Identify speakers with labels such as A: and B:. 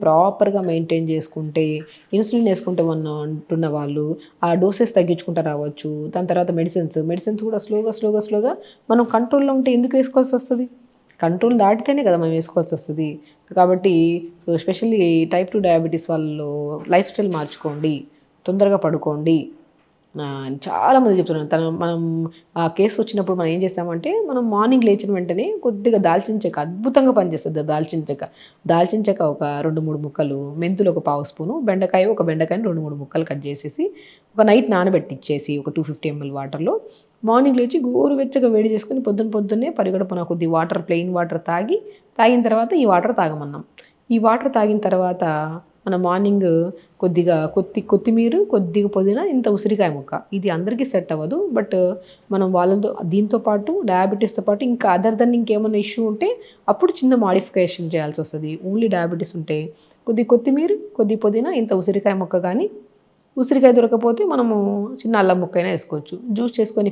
A: ప్రాపర్గా మెయింటైన్ చేసుకుంటే ఇన్సులిన్ వేసుకుంటే అంటున్న వాళ్ళు ఆ డోసెస్ తగ్గించుకుంటూ రావచ్చు. దాని తర్వాత మెడిసిన్స్ కూడా స్లోగా మనం కంట్రోల్‌లో ఉంటే ఎందుకు వేసుకోవాల్సి వస్తది? కంట్రోల్ దాటితేనే కదా మనం వేసుకోవాల్సి వస్తది. కాబట్టి ఎస్పెషల్లీ టైప్ 2 డయాబెటీస్ వాళ్ళు లైఫ్ స్టైల్ మార్చుకోండి. తొందరగా పడుకోండి. చాలామంది చెప్తున్నారు. మనం ఆ కేస్ వచ్చినప్పుడు మనం ఏం చేసామంటే, మనం మార్నింగ్ లేచిన వెంటనే కొద్దిగా దాల్చిన చెక్క అద్భుతంగా పనిచేస్తది దాల్చిన చెక్క. దాల్చిన చెక్క ఒక 2, 3 ముక్కలు, మెంతులు ఒక పావు స్పూను, ఒక బెండకాయని 2, 3 ముక్కలు కట్ చేసేసి, ఒక నైట్ నానబెట్టిచ్చేసి ఒక 250 ml వాటర్‌లో మార్నింగ్ లేచి గోరువెచ్చగా వేడి చేసుకొని పొద్దున్నే పరిగడుపున కొద్ది ప్లెయిన్ వాటర్ తాగిన తర్వాత ఈ వాటర్ తాగమన్నాం. ఈ వాటర్ తాగిన తర్వాత మనం మార్నింగ్ కొద్దిగా కొత్తిమీర, కొద్దిగా పుదీనా, ఇంత ఉసిరికాయ ముక్క. ఇది అందరికీ సెట్ అవ్వదు. బట్ మనం దీంతో పాటు డయాబెటీస్‌తో పాటు ఇంకా అదర్ దెన్ ఇంకేమన్నా ఇష్యూ ఉంటే అప్పుడు చిన్న మోడిఫికేషన్ చేయాల్సొస్తది. ఓన్లీ డయాబెటీస్ ఉంటే కొత్తిమీర, పుదీనా, ఇంత ఉసిరికాయ ముక్క గానీ, ఉసిరికాయ దొరకకపోతే మనము చిన్న అల్లం ముక్కైనా ఏసుకోవచ్చు. జ్యూస్ చేసుకొని